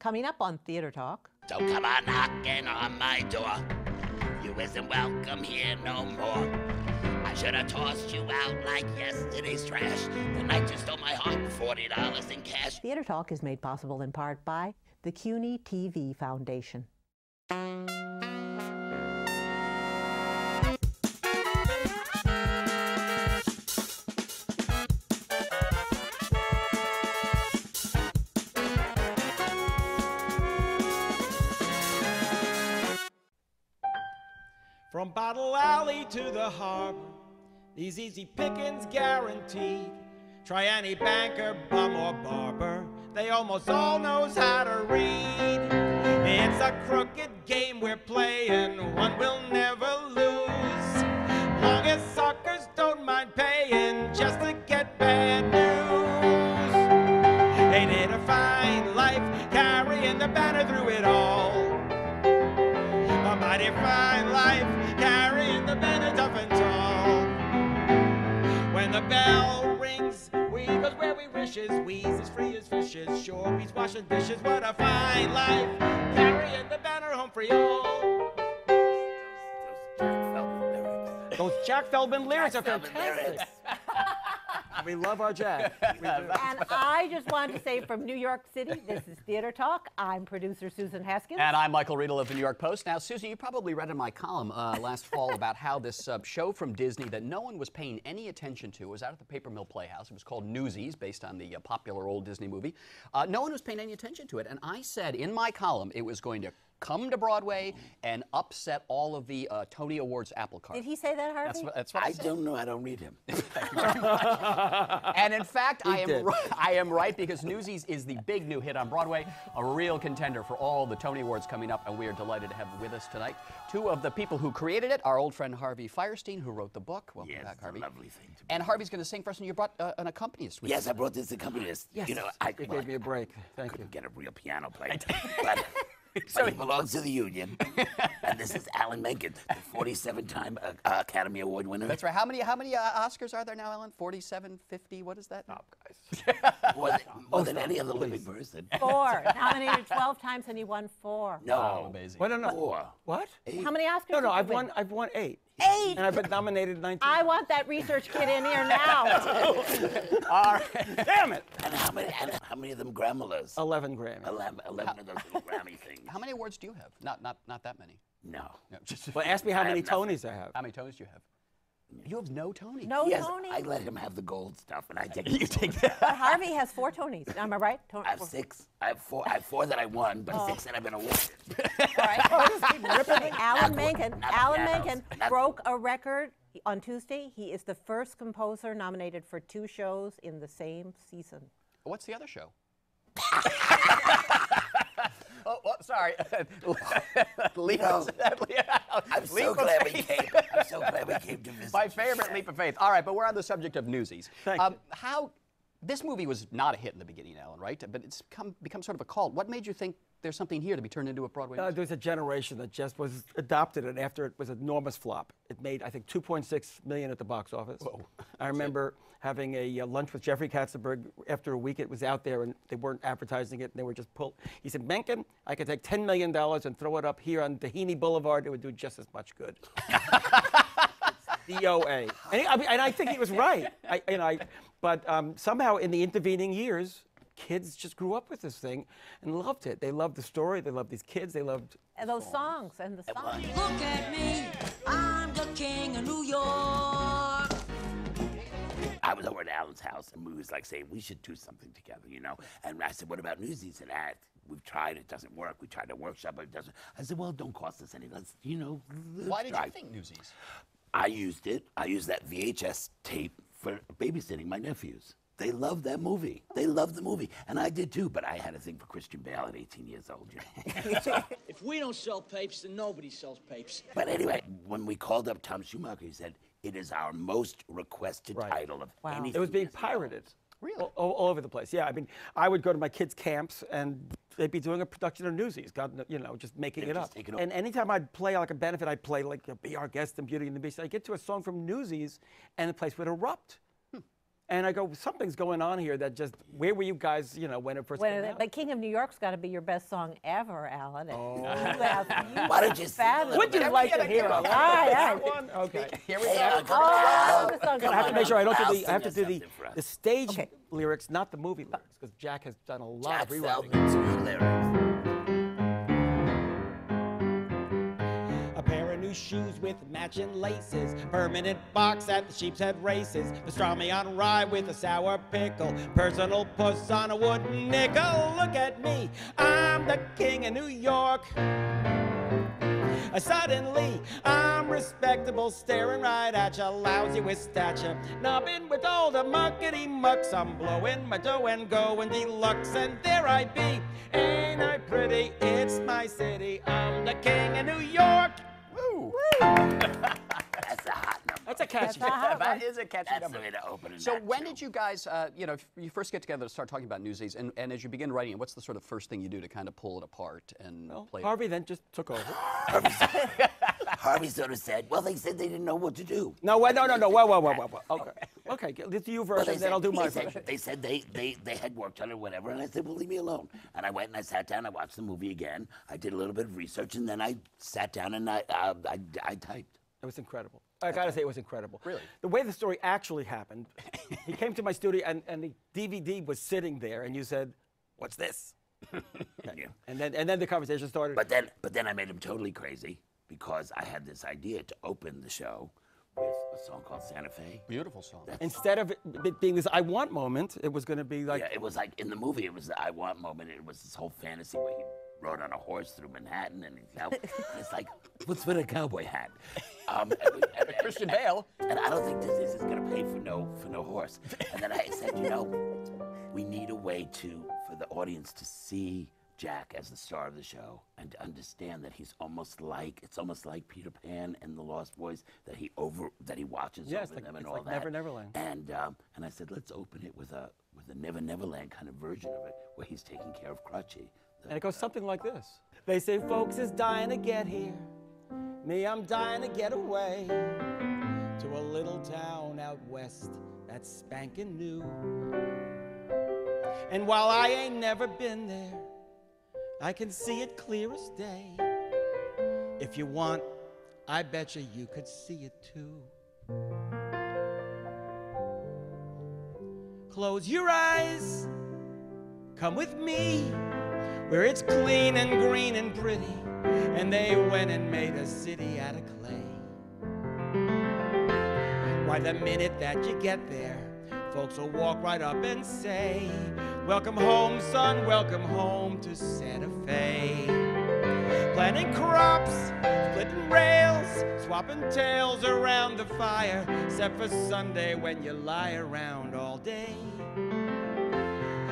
Coming up on Theater Talk. Don't come on knocking on my door. You isn't welcome here no more. I should have tossed you out like yesterday's trash. The night you stole my heart, $40 in cash. Theater Talk is made possible in part by the CUNY TV Foundation. From Bottle Alley to the harbor, these easy pickings guaranteed. Try any banker, bum, or barber, they almost all knows how to read. It's a crooked game we're playing, one we'll never lose. Long as suckers don't mind paying just to get bad news. Ain't it a fine life, carrying the banner through it all? A mighty fine life, carrying the banner tough and tall. When the bell rings, we goes where we wishes. We's as free as fishes, sure we's washing dishes. What a fine life, carrying the banner home for y'all. Those Jack Feldman lyrics are fantastic. We love our Jack. We do. And I just wanted to say from New York City, this is Theater Talk. I'm producer Susan Haskins. And I'm Michael Riedel of the New York Post. Now, Susan, you probably read in my column last fall about how this show from Disney that no one was paying any attention to was out at the Paper Mill Playhouse. It was called Newsies, based on the popular old Disney movie. No one was paying any attention to it. And I said in my column it was going to come to Broadway and upset all of the Tony Awards apple cart. Did he say that, Harvey? That's what I said. don't know. I don't read him. And in fact, I am right because Newsies is the big new hit on Broadway, a real contender for all the Tony Awards coming up, and we are delighted to have with us tonight two of the people who created it, our old friend Harvey Fierstein, who wrote the book. Welcome back, Harvey. It's a lovely thing to be. And Harvey's going to sing for us, and you brought an accompanist with you. Yes, I brought this accompanist. Yes, you know, it gave me a break. Thank you. couldn't get a real piano player. But he belongs to the Union. And this is Alan Menken, the 47-time Academy Award winner. That's right. How many Oscars are there now, Alan? 47, 50? What is that? Stop, guys. More than any other living person. 4. Nominated 12 times and he won 4. No. Amazing. Well, no. 4. What? 8. How many Oscars No, did you I've win? won 8. 8? And I've been nominated 19. I want that research kit in here now. All right. Damn it! And how many of them Grammys? 11 Grammys. 11 of those little Grammy things. How many awards do you have? Not that many. No. No, just Well, ask me how I many have nothing. Tonys I have. how many Tonys do you have? You have no Tonys. No Yes, Tony. I let him have the gold stuff, and I take You take that. But Harvey has 4 Tonys. Am I right? I have 6. I have 4 that I won, but 6 that I've been awarded. All right. Alan Menken. not Alan pianos. Menken Not- broke a record on Tuesday. He is the first composer nominated for 2 shows in the same season. What's the other show? Oh, sorry. Leap of I'm so glad we came. I'm so glad we came to visit. My favorite leap of faith. All right, but we're on the subject of Newsies. Thank you. How this movie was not a hit in the beginning, Alan, right? But it's become sort of a cult. What made you think there's something here to be turned into a Broadway musical? There's a generation that just was adopted, and after it was an enormous flop. It made, I think, $2.6 million at the box office. Whoa. I remember having a lunch with Jeffrey Katzenberg after a week. It was out there, and they weren't advertising it, and they were just pulled. He said, Menken, I could take $10 million and throw it up here on Tahini Boulevard. It would do just as much good. DOA. And I think he was right. But somehow in the intervening years, kids just grew up with this thing and loved it. They loved the story. They loved these kids. They loved And those songs and the songs. Look at me, I'm the king of New York. I was over at Alan's house, and we was like saying, we should do something together, you know? And I said, what about Newsies? And we've tried, it doesn't work. We tried to workshop, it doesn't. I said, well, it don't cost us any. Let's, you know. Why did you think Newsies? I used it. I used that VHS tape for babysitting my nephews. They loved that movie. They loved the movie. And I did too, but I had a thing for Christian Bale at 18 years old, you know? If we don't sell papes, then nobody sells papes. But anyway, when we called up Tom Schumacher, he said, it is our most requested title of anything. It was being that's ever pirated. Really? All over the place. Yeah, I mean, I would go to my kids' camps, and they'd be doing a production of Newsies, God, you know, just making it up. And anytime I'd play like a benefit, I'd play like Be Our Guest and Beauty and the Beast. I'd get to a song from Newsies, and the place would erupt. And I go, something's going on here that just, where were you guys, you know, when it first came out? But King of New York's got to be your best song ever, Alan. Why don't you sing a little Would bit? you like to hear it? That one? Okay. Here we Hey, go. I have to make sure I don't I'll do the, I have to sing do us something for us. the stage Okay. lyrics, not the movie lyrics, because Jack has done a lot Jack of rewriting. Feldman's new lyrics. A pair of new shoes with matching laces, permanent box at the Sheep's Head races, pastrami on rye with a sour pickle, personal puss on a wooden nickel. Look at me, I'm the king of New York. Suddenly, I'm respectable, staring right at ya, lousy with stature, nobbing with all the muckety mucks. I'm blowing my dough and going deluxe, and there I be. Ain't I pretty? It's my city. I'm the king of New York. Woo! That's a hot number. That's a catchy. That is a catchy That's number. the way to open it. So when did you guys, you know, you first get together to start talking about Newsies, and as you begin writing it, what's the sort of first thing you do to kind of pull it apart and play it? Harvey then just took over. Harvey sort of said, well, they said they didn't know what to do. No, wait, no. Whoa. Okay. Okay, let's do your Well, version, then I'll do my they version. said they had worked on it or whatever, and I said, well, leave me alone. And I went and I sat down, I watched the movie again, I did a little bit of research, and then I sat down and I typed. It was incredible. I gotta say, it was incredible. Really? The way the story actually happened, he came to my studio and the DVD was sitting there, and you said, "What's this?" Yeah. And then the conversation started. But then I made him totally crazy because I had this idea to open the show with a song called Santa Fe. Beautiful song. Instead of it being this "I want" moment, it was going to be like, Yeah, it was like in the movie, it was the I want moment. It was this whole fantasy where he rode on a horse through Manhattan, and it's like, what's with a cowboy hat? And Christian Bale. And I don't think this is going to pay for no horse. And then I said, you know, we need a way for the audience to see Jack as the star of the show and to understand that it's almost like Peter Pan and the Lost Boys, that he watches Yes, over them and it's all like that. Never Neverland. And I said, let's open it with a Never Neverland kind of version of it, where he's taking care of Crutchy. and it goes something like this. They say folks is dying to get here. Me, I'm dying to get away to a little town out west that's spanking new. And while I ain't never been there, I can see it clear as day. If you want, I bet you could see it too. Close your eyes, come with me, where it's clean and green and pretty, and they went and made a city out of clay. Why, the minute that you get there, folks will walk right up and say, welcome home, son, welcome home to Santa Fe. Planting crops, splitting rails, swapping tales around the fire, except for Sunday when you lie around all day.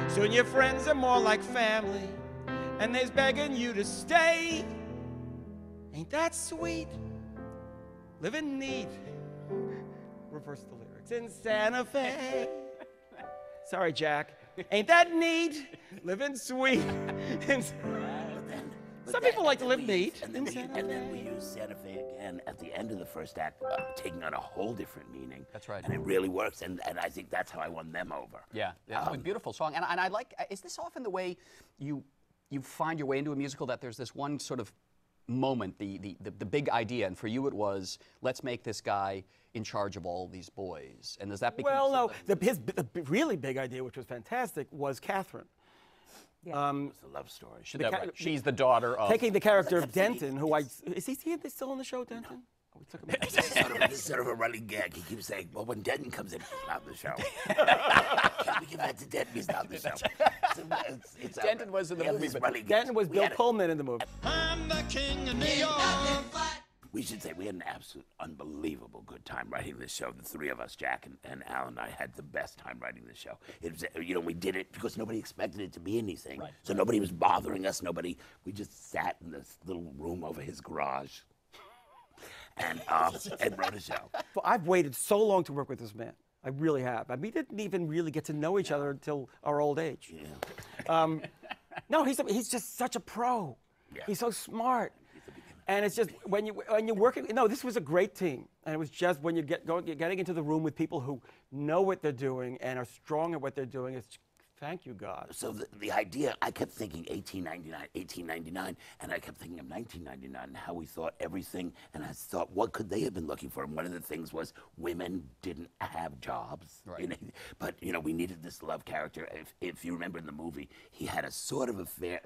Soon your friends are more like family, and they's begging you to stay. Ain't that sweet? Living neat. Reverse the lyrics. In Santa Fe. Sorry, Jack. Ain't that neat? Living sweet. Some people like to live neat. And then we use Santa Fe again at the end of the first act, taking on a whole different meaning. That's right. And it really works, and I think that's how I won them over. Yeah, a beautiful song. And I like, is this often the way you find your way into a musical, that there's this one sort of moment, the big idea, and for you it was, let's make this guy in charge of all these boys. And does that become Well, no. The really big idea, which was fantastic, was Catherine. Yeah. It's a love story. She's the daughter of... Taking the character of Denton, who is he still on the show, Denton? No. Oh, we took him out. This is sort of a running gag. He keeps saying, well, when Denton comes in, he's not in the show. Can we give that to Denton? He's not in the show. Denton was in the movie, but Denton was Bill Pullman in the movie. I'm the king of New York. We should say we had an absolute unbelievable good time writing this show. The three of us, Jack and Alan and I, had the best time writing this show. It was, we did it because nobody expected it to be anything. Right. So nobody was bothering us. We just sat in this little room over his garage and wrote a show. Well, I've waited so long to work with this man. I really have. I mean, we didn't even really get to know each other until our old age. Yeah. No, he's just such a pro. Yeah. He's so smart. And it's just when you're working. No, this was a great team, and it was just when you getting into the room with people who know what they're doing and are strong at what they're doing. It's thank you, God. So the idea, I kept thinking 1899, and I kept thinking of 1999 and how we thought everything, and I thought, what could they have been looking for? And one of the things was women didn't have jobs. Right. You know, but, you know, we needed this love character. If you remember in the movie, he had a sort of affair,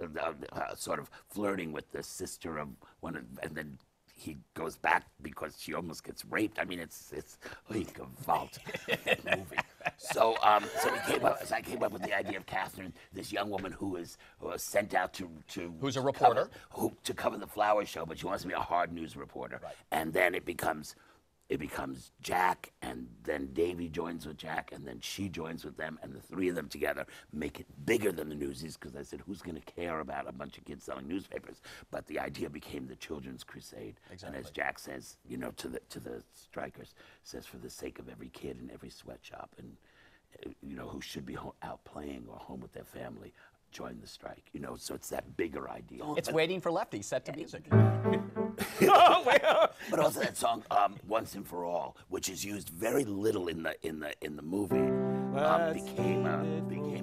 sort of flirting with the sister of one of, and then he goes back because she almost gets raped. I mean, it's like a vault movie. So I came up with the idea of Catherine, this young woman who was sent out to who's a reporter, to cover the flower show, but she wants to be a hard news reporter. Right. And then it becomes Jack, and then Davy joins with Jack, and then she joins with them, and the three of them together make it bigger than the Newsies, because I said, who's going to care about a bunch of kids selling newspapers? But the idea became the Children's Crusade. Exactly. And as Jack says, you know, to the strikers, says, for the sake of every kid in every sweatshop, and you know, who should be out playing or home with their family, join the strike. You know, so it's that bigger idea. It's Waiting for Lefty, set to music. But also that song, "Once and for All," which is used very little in the movie, became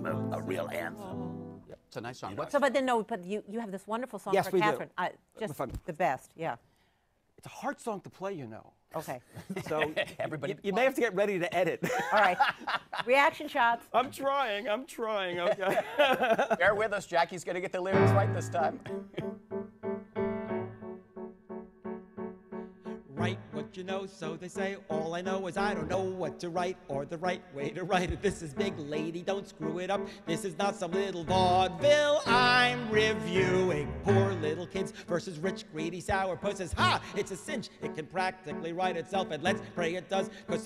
a real anthem. It's a nice song. So, but then no, but you have this wonderful song Yes, for we do. Catherine. Just Fun. the best, yeah. It's a hard song to play, you know. Okay. So Everybody you may have to get ready to edit. All right. Reaction shots. I'm trying. Okay. Bear with us, Jackie's going to get the lyrics right this time. Write what you know, so they say. All I know is I don't know what to write or the right way to write it. This is big, lady, don't screw it up. This is not some little vaudeville I'm reviewing. Poor little kids versus rich, greedy sourpusses. Ha! It's a cinch. It can practically write itself, and let's pray it does. Because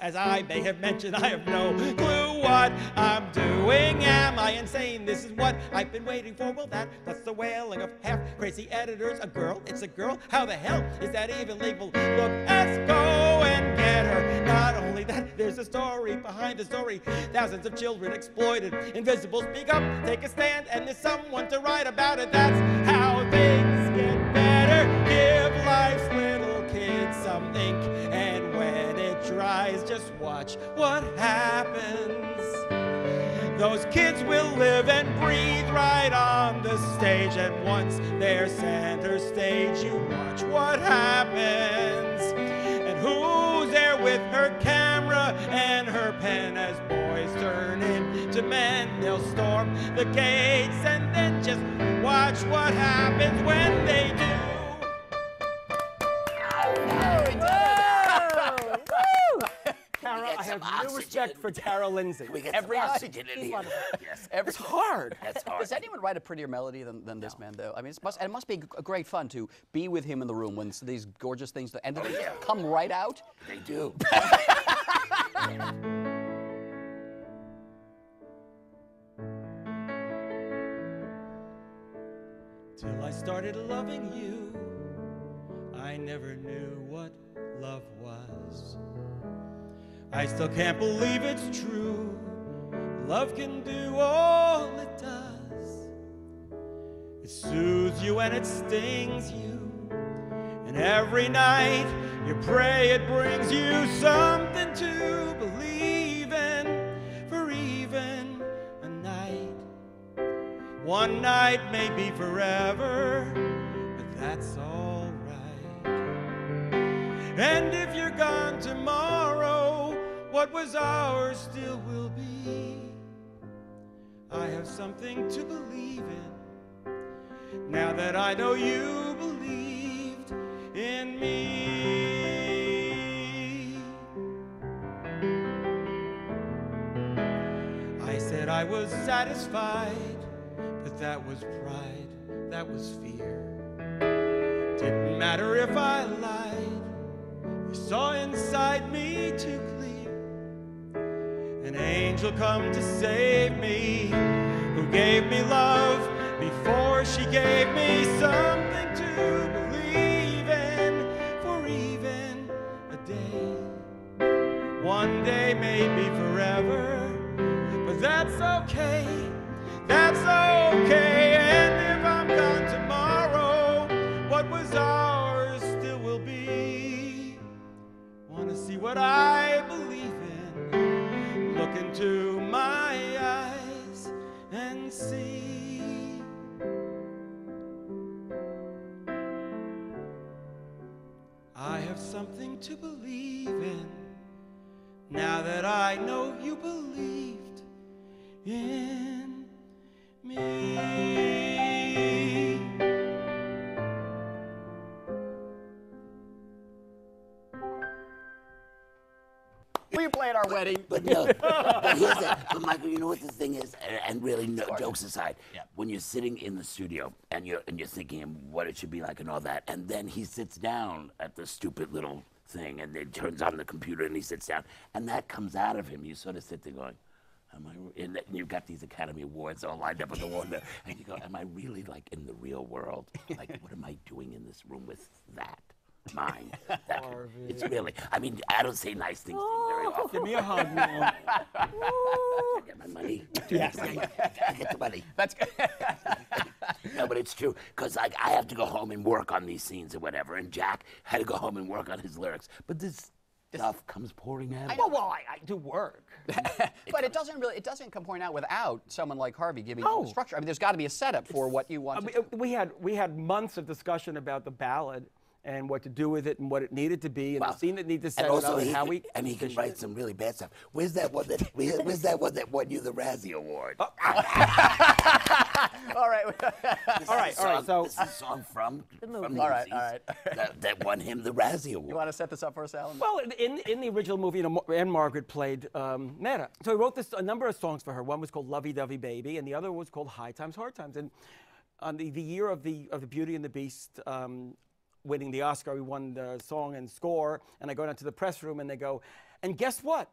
as I may have mentioned, I have no clue what I'm doing. Am I insane? This is what I've been waiting for. Well, plus the wailing of half-crazy editors. A girl? It's a girl? How the hell is that even legal? Look, let's go and get her. Not only that, there's a story behind the story. Thousands of children exploited. Invisible, speak up, take a stand, and there's someone to write about it. That's how things get better. Give life's little kids some ink, and when it dries, just watch what happens. Those kids will live and breathe right on the stage, and once they're center stage, you watch what happens. And who's there with her camera and her pen as boys turn into men? They'll storm the gates, and then just watch what happens when they do. Cara, I have no respect for Cara Lindsay. We get Every some night. oxygen in here. Yes. It's hard. That's hard. Does anyone write a prettier melody than this man, though? I mean, it must be a great fun to be with him in the room when these gorgeous things, and do they come right out? They do. Till I started loving you, I never knew what love was. I still can't believe it's true. Love can do all it does. It soothes you and it stings you. And every night you pray it brings you something to believe in for even a night. One night may be forever, but that's all right. And if you're gone tomorrow, what was ours still will be. I have something to believe in, now that I know you believed in me. I said I was satisfied, but that was pride, that was fear. Didn't matter if I lied, you saw inside me too clear. An angel come to save me, who gave me love before she gave me something to believe in for even a day. One day may be forever, but that's okay, that's okay. And if I'm gone tomorrow, what was ours have something to believe in. Now that I know you believed in me. Will you play at our wedding? But no, but here's that. But Michael, you know what the thing is, and really, no, jokes aside, when you're sitting in the studio and you're thinking of what it should be like and all that, and then he sits down at the stupid little thing, and then turns on the computer and he sits down, and that comes out of him. You sort of sit there going, am I? And you've got these Academy Awards all lined up on the wall, and you go, am I really like in the real world? Like, what am I doing in this room with that? Mine. It's really, I mean, I don't say nice things to you very often. Give me a hug now. Get my money. Yes. Get the money. That's good. No, but it's true, because like, I have to go home and work on these scenes or whatever, and Jack had to go home and work on his lyrics. But this stuff comes pouring out. Well, I do work. But it doesn't come pouring out without someone like Harvey giving you the structure. I mean, there's got to be a setup for what you want to do. We had months of discussion about the ballad and what to do with it and what it needed to be and the scene that needed to set it up and how we. And he can write some really bad stuff. Where's that one that won you the Razzie Award? All right. All right. So this is a song from movie. All right. that won him the Razzie Award. You want to set this up for us, Alan? well, in the original movie, you know, Anne Margaret played Meta. So he wrote a number of songs for her. One was called Lovey Dovey Baby, and the other was called High Times, Hard Times. And on the year of the Beauty and the Beast. Winning the Oscar, we won the song and score, and I go down to the press room and they go, and guess what?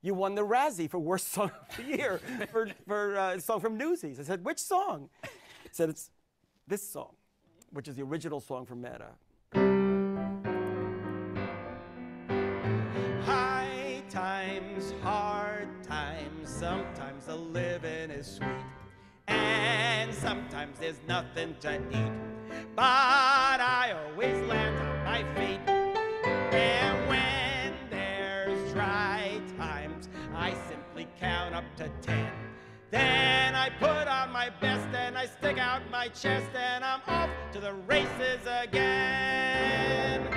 You won the Razzie for Worst Song of the Year for a song from Newsies. I said, which song? He said, it's this song, which is the original song from Meta. High times, hard times, sometimes the living is sweet, and sometimes there's nothing to eat. But I always land on my feet. And when there's dry times, I simply count up to 10. Then I put on my best and I stick out my chest and I'm off to the races again.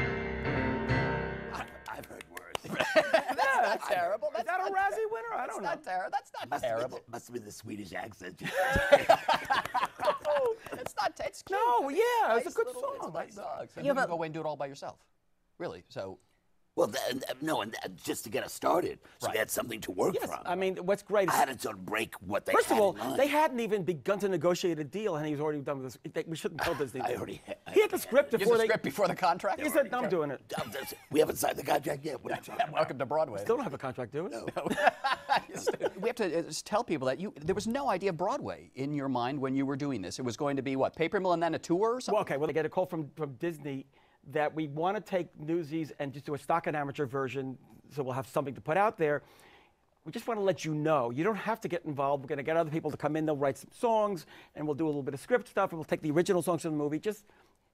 I've heard worse. That's terrible. Is that a Razzie winner? I don't know. That's not terrible. Must have been the Swedish accent. It's not. It's cute. No, yeah, it's a good It's song. a nice song. So Yeah, you but- go away and do it all by yourself. Really? So. Well, just to get us started, so we had something to work from. I mean, what's great is I had to sort of break what they first had of all, in mind. they hadn't even begun to negotiate a deal, and he was already done with this. We shouldn't tell Disney. I already He had the script You have before the they. script before the contract? He said, "I'm doing it." We haven't signed the contract yet. What are you talking about? Welcome to Broadway. Still don't have a contract, do we? No. We have to just tell people that there was no idea of Broadway in your mind when you were doing this. It was going to be what, Paper Mill and then a tour or something? Well, okay. Well, I get a call from Disney that we want to take Newsies and just do a stock and amateur version, so we'll have something to put out there. We just want to let you know. You don't have to get involved. We're going to get other people to come in. They'll write some songs, and we'll do a little bit of script stuff, and we'll take the original songs from the movie. Just,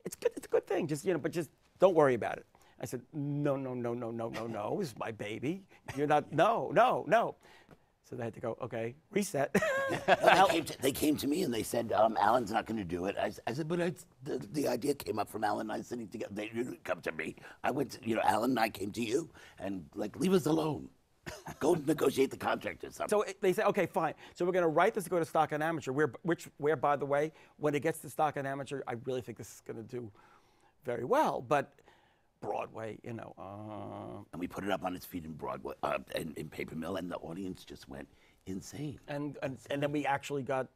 it's good. It's a good thing. Just, but just don't worry about it. I said, no. This is my baby. You're not. No. So they had to go, okay, reset. They came to me and they said, Alan's not going to do it. I said, but the idea came up from Alan and I sitting together. They didn't come to me. I went to, Alan and I came to you and leave us alone. Go negotiate the contract or something. So they said, okay, fine. So we're going to write this to go to stock and amateur, where, by the way, when it gets to stock and amateur, I really think this is going to do very well. But Broadway, And we put it up on its feet in Broadway, in Paper Mill, and the audience just went insane. and then we actually got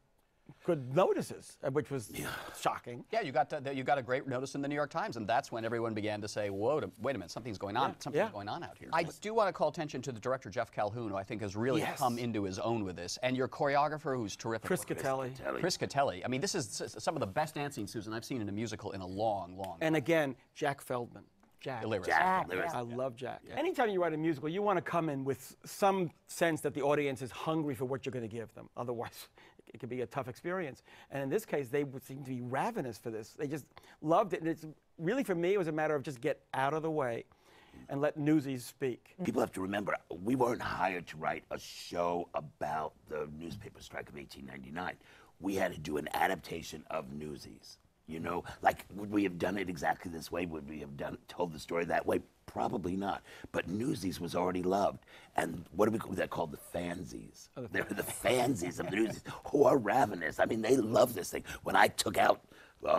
good notices, which was shocking. Yeah, you got a great notice in the New York Times, and that's when everyone began to say, wait a minute, something's going on. Something's going on out here. I do want to call attention to the director, Jeff Calhoun, who I think has really come into his own with this, and your choreographer, who's terrific. Chris Catelli. Chris Catelli. I mean, this is some of the best dancing, Susan, I've seen in a musical in a long time. And again, Jack Feldman. Jack. Jack. I love Jack. Yeah. Anytime you write a musical, you want to come in with some sense that the audience is hungry for what you're going to give them. Otherwise, it could be a tough experience. And in this case, they would seem to be ravenous for this. They just loved it. And it's really, for me, it was a matter of just get out of the way and let Newsies speak. People have to remember, we weren't hired to write a show about the newspaper strike of 1899. We had to do an adaptation of Newsies. You know, like, would we have done it exactly this way? Would we have told the story that way? Probably not. But Newsies was already loved. And what do we call that? Called the fansies. They're the fansies of the Newsies, who are ravenous. I mean, they love this thing. When I took out,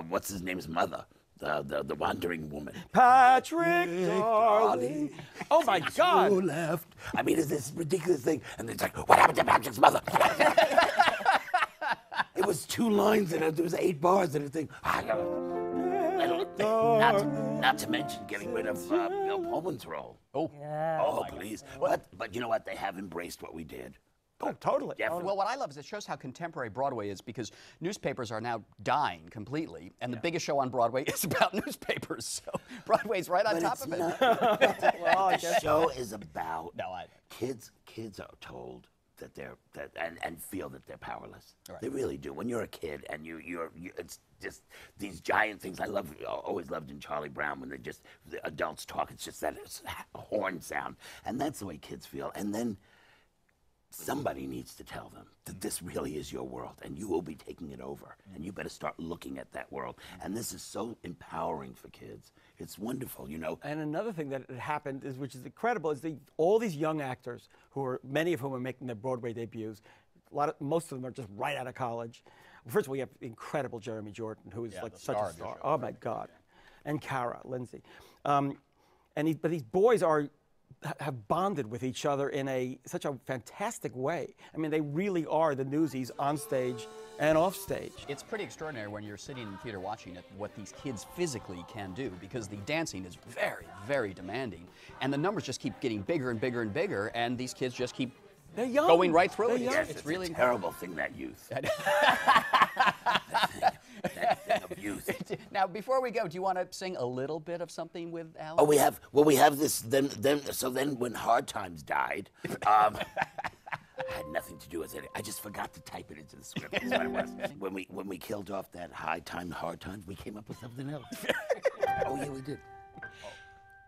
what's his name's mother? The wandering woman. Patrick, darling. Oh my God! Who left? I mean, it's this ridiculous thing, and it's like, what happened to Patrick's mother? It was 2 lines, and there was 8 bars, and everything. Not to mention getting rid of Bill Pullman's role. Oh, Yeah. Oh, please! But you know what? They have embraced what we did. Oh, totally. Definitely. well, what I love is it shows how contemporary Broadway is, because newspapers are now dying completely, and the biggest show on Broadway is about newspapers. So Broadway's right on But top it's of it. not. Well, I The guess show is about No, kids are told that and feel that they're powerless. Right. They really do. When you're a kid and you're it's just these giant things. I always loved in Charlie Brown when the adults talk. It's just that horn sound, and that's the way kids feel. And then somebody needs to tell them that this really is your world, and you will be taking it over, and you better start looking at that world. And this is so empowering for kids. It's wonderful, you know. And another thing that happened is, which is incredible, is all these young actors many of whom are making their Broadway debuts. Most of them are just right out of college. First of all, we have incredible Jeremy Jordan, who is like the such star a of the star. show, Oh my God, and Cara Lindsay, but these boys have bonded with each other in such a fantastic way. I mean, they really are the Newsies on stage and off stage. It's pretty extraordinary when you're sitting in the theater watching it, what these kids physically can do, because the dancing is very, very demanding. And the numbers just keep getting bigger and bigger and bigger, and these kids just keep They're young. going right through They're it. young. Yes, It's it's really a terrible thing, that youth. that thing of youth. Now, before we go, do you want to sing a little bit of something with Alan? Oh, we have this. Then when Hard Times died, I had nothing to do with it. I just forgot to type it into the script. That's what it was. When we killed off that Hard Times, we came up with something else. Oh yeah, we did.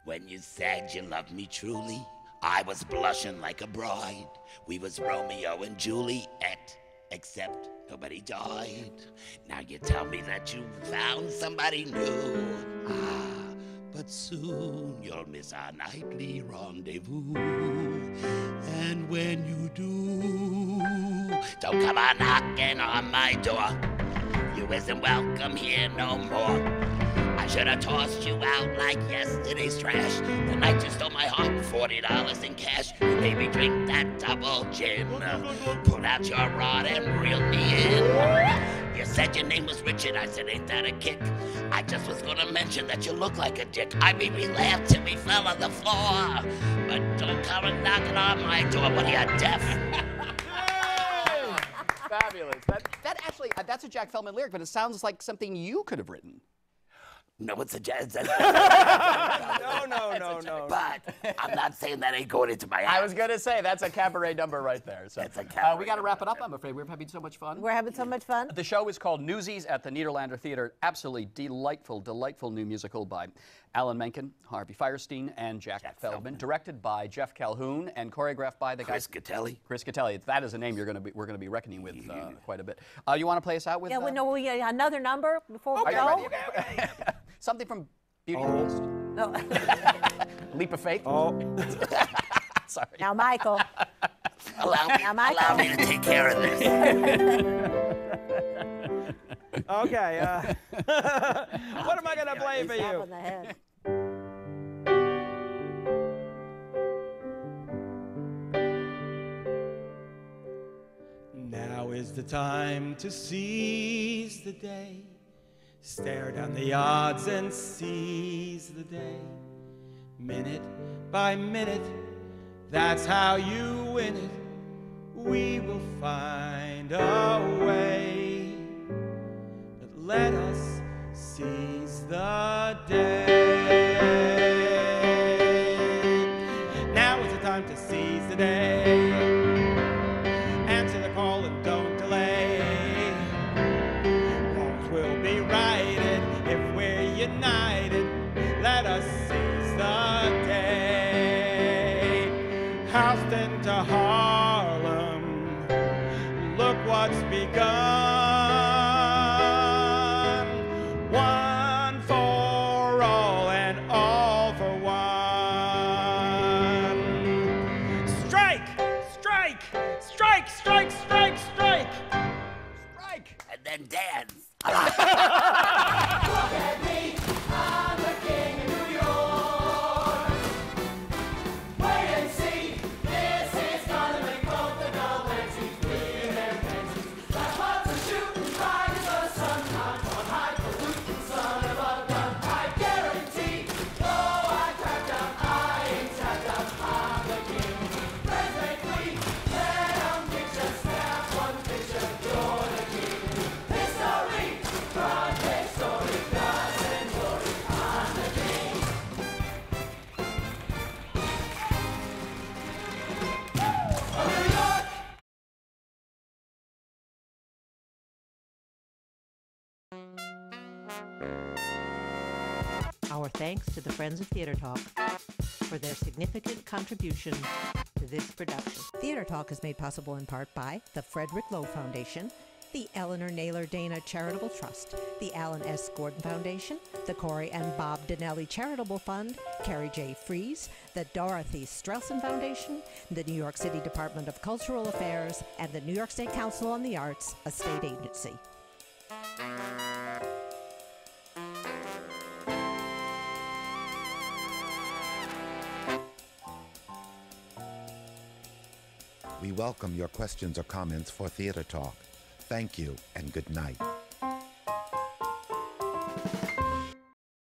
When you said you loved me truly, I was blushing like a bride. We was Romeo and Juliet, except nobody died. Now you tell me that you found somebody new. But soon you'll miss our nightly rendezvous. And when you do, don't come on knocking on my door. You isn't welcome here no more. I should have tossed you out like yesterday's trash. The night you stole my heart, $40 in cash. You made me drink that double gin. Pull out your rod and reel me in. You said your name was Richard. I said, ain't that a kick? I just was gonna mention that you look like a dick. I mean, we laughed till we fell on the floor. But don't come knocking on my door. What are you, deaf? Fabulous. That actually, that's a Jack Feldman lyric, but it sounds like something you could have written. No, it's a jazz. No. But I'm not saying that ain't going into my act. I was going to say, that's a cabaret number right there. So That's a cabaret we got to wrap it up, I'm afraid. We're having so much fun. We're having so much fun. The show is called Newsies at the Nederlander Theater. Absolutely delightful, delightful new musical by Alan Menken, Harvey Fierstein, and Jack Feldman. Directed by Jeff Calhoun and choreographed by the Chris Catelli. Chris Catelli. That is a name we're going to be reckoning with quite a bit. You want to play us out with? Yeah, we another number before we Are you go. ready? Okay. Something from Beauty and the Beast. No. Leap of Faith. Oh. Sorry. Now, Michael. Allow me to take care of this. Okay. What am I gonna play for Slap you? on the head. Now is the time to seize the day. Stare down the odds and seize the day. Minute by minute, that's how you win it. We will find a way. But let us seize the day. Now is the time to seize the day. Answer the call and don't delay. Wrongs will be righted if we're united. Let us seize the day. Houston to Harlem, look what's begun. Our thanks to the Friends of Theater Talk for their significant contribution to this production. Theater Talk is made possible in part by the Frederick Lowe Foundation, the Eleanor Naylor Dana Charitable Trust, the Alan S. Gordon Foundation, the Corey and Bob Donnelly Charitable Fund, Carrie J. Fries, the Dorothy Strelson Foundation, the New York City Department of Cultural Affairs, and the New York State Council on the Arts, a state agency. We welcome your questions or comments for Theater Talk. Thank you and good night.